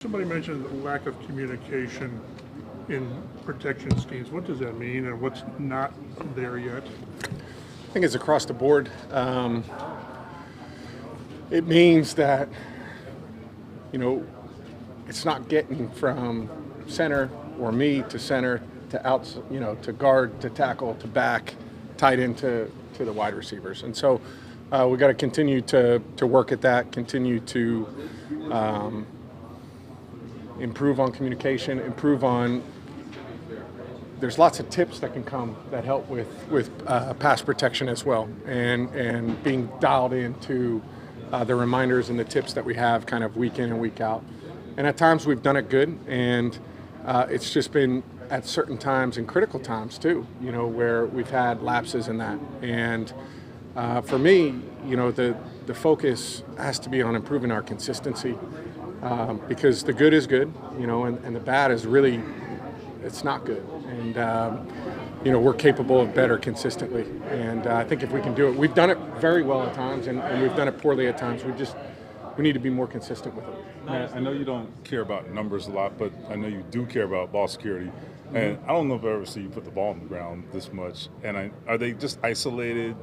Somebody mentioned the lack of communication in protection schemes. What does that mean, and what's not there yet? I think it's across the board. It means that, it's not getting from center or me to center to out, to guard, to tackle, to back, tight into the wide receivers. And so we got to continue to work at that, continue to improve on communication, improve on. There's lots of tips that can come that help with pass protection as well, and being dialed into the reminders and the tips that we have kind of week in and week out. And at times we've done it good, and it's just been at certain times and critical times too, where we've had lapses in that. And for me, the focus has to be on improving our consistency, because the good is good, and the bad is really, it's not good. And, we're capable of better consistently. And I think if we can do it, we've done it very well at times, and we've done it poorly at times. We need to be more consistent with it. I know you don't care about numbers a lot, but I know you do care about ball security. And I don't know if I ever see you put the ball on the ground this much. And are they just isolated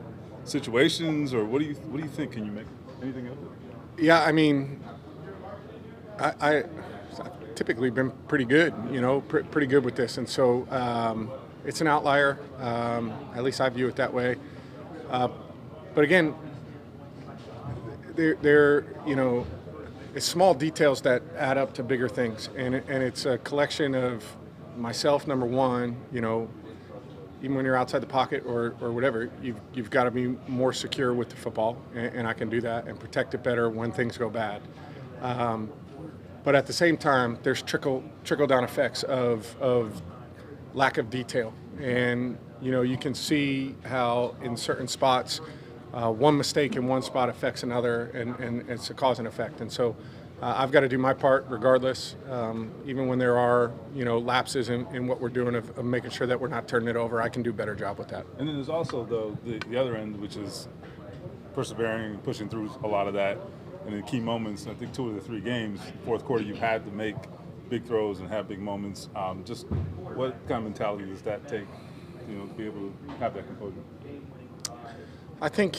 situations, or what do you think? Can you make anything of it? Yeah, I mean, I've typically been pretty good, pretty good with this. And so it's an outlier. At least I view it that way. But again, they're it's small details that add up to bigger things. And it's a collection of myself, number one, even when you're outside the pocket or whatever, you've got to be more secure with the football, and I can do that and protect it better when things go bad. But at the same time, there's trickle down effects of lack of detail, and you can see how in certain spots, one mistake in one spot affects another, and it's a cause and effect. And so I've got to do my part regardless, even when there are lapses in what we're doing of making sure that we're not turning it over. I can do a better job with that. And then there's also the other end, which is persevering and pushing through a lot of that. And in key moments, I think 2 of the 3 games, fourth quarter, you've had to make big throws and have big moments. Just what kind of mentality does that take, to be able to have that composure? I think,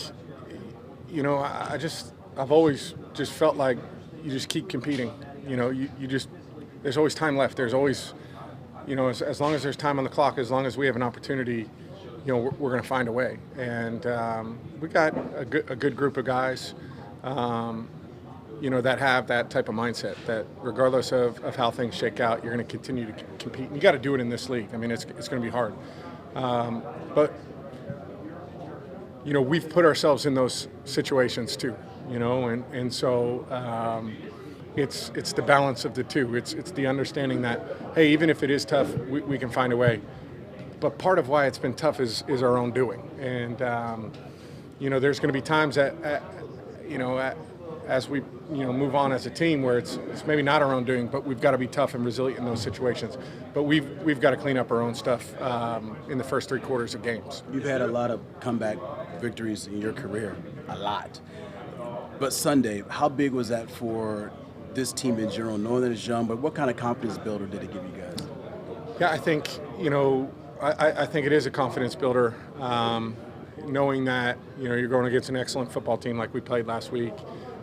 I've always just felt like you just keep competing. There's always time left. There's always, as long as there's time on the clock, as long as we have an opportunity, we're going to find a way. And we got a good group of guys, that have that type of mindset, that regardless of how things shake out, you're going to continue to compete. And you got to do it in this league. I mean, it's going to be hard. But we've put ourselves in those situations too, and so it's the balance of the two. It's the understanding that, hey, even if it is tough, we can find a way. But part of why it's been tough is our own doing. And, there's going to be times that, as we move on as a team where it's maybe not our own doing, but we've got to be tough and resilient in those situations. But we've got to clean up our own stuff in the first 3 quarters of games. You've had a lot of comeback victories in your career, a lot. But Sunday, how big was that for this team in general, knowing that it's young, but what kind of confidence builder did it give you guys? Yeah, I think, I think it is a confidence builder, knowing that, you're going against an excellent football team like we played last week.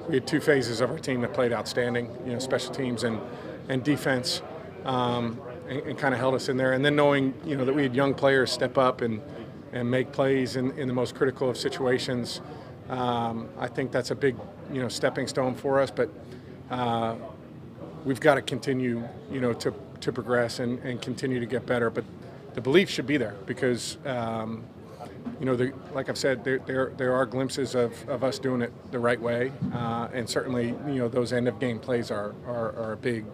We had 2 phases of our team that played outstanding, special teams and defense, and kind of held us in there. And then knowing, that we had young players step up and make plays in the most critical of situations, I think that's a big, stepping stone for us. But we've got to continue, to progress and continue to get better. But the belief should be there because, like I've said, there are glimpses of us doing it the right way, and certainly, those end of game plays are a big,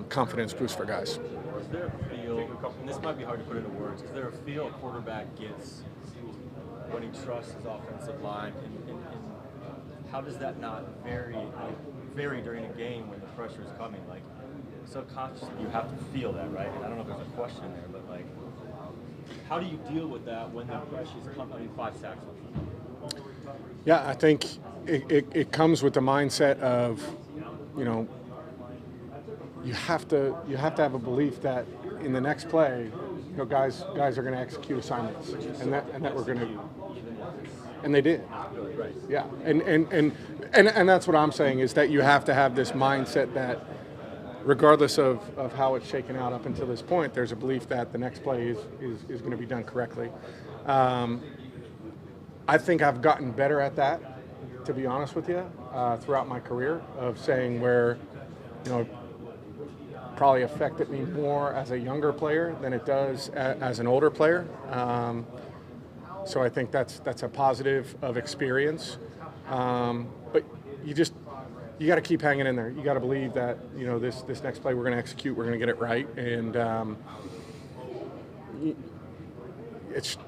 confidence boost for guys. Is there a feel, and this might be hard to put into words, is there a feel a quarterback gets when he trusts his offensive line, and how does that not vary during a game when the pressure is coming? Like, subconsciously, you have to feel that, right? And I don't know if there's a question there, but how do you deal with that when the pressure is coming? I mean, 5 sacks. Yeah, I think it comes with the mindset of, you have to have a belief that in the next play, guys are going to execute assignments, and that we're going to, and they did. Yeah, and that's what I'm saying, is that you have to have this mindset that regardless of how it's shaken out up until this point, there's a belief that the next play is going to be done correctly. I think I've gotten better at that, to be honest with you, throughout my career, of saying where, probably affected me more as a younger player than it does as an older player. So I think that's a positive of experience. But you got to keep hanging in there. You got to believe that this next play we're going to execute, we're going to get it right, and it's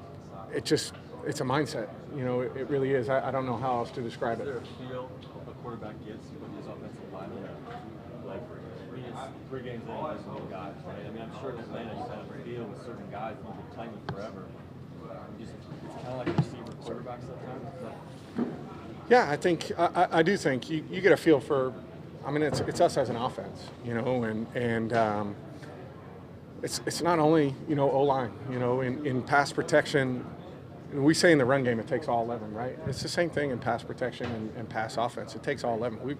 a mindset. It really is. I don't know how else to describe it. Is there a feel a quarterback gets when his offensive line, like three games in, there's new guys, right? I mean, I'm sure in Atlanta you kind of feel with certain guys that you've been playing with forever. It's kind of like a receiver quarterback sometimes. Yeah, I think I do think you get a feel for. I mean, it's us as an offense, and it's not only O-line, in pass protection. We say in the run game it takes all 11, right? It's the same thing in pass protection and pass offense. It takes all 11.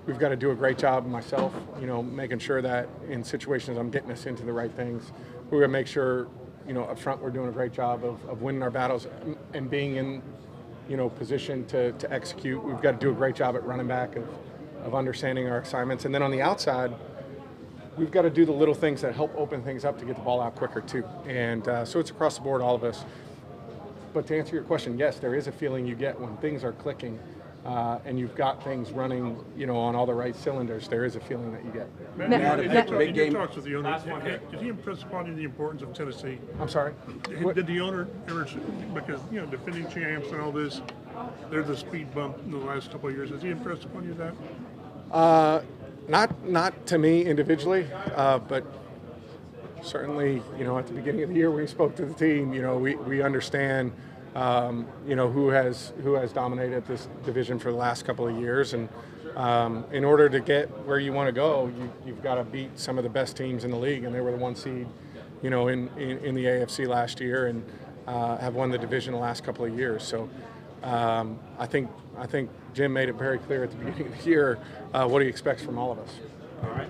We've got to do a great job, myself, making sure that in situations I'm getting us into the right things. We're going to make sure, up front we're doing a great job of winning our battles and being in, position to execute. We've got to do a great job at running back of understanding our assignments. And then on the outside, we've got to do the little things that help open things up to get the ball out quicker too. And so it's across the board, all of us. But to answer your question, yes, there is a feeling you get when things are clicking and you've got things running, on all the right cylinders. There is a feeling that you get. Matt, big in game. your talks with the owner, did he impress upon you the importance of Tennessee? I'm sorry? Did the owner ever, because, defending champs and all this, there's a speed bump in the last couple of years. Has he impressed upon you that? Not to me individually, but certainly, at the beginning of the year when we spoke to the team, we understand, who has dominated this division for the last couple of years, and in order to get where you want to go, you've got to beat some of the best teams in the league, and they were the 1 seed, in the AFC last year, and have won the division the last couple of years. So I think Jim made it very clear at the beginning of the year what he expects from all of us. All right.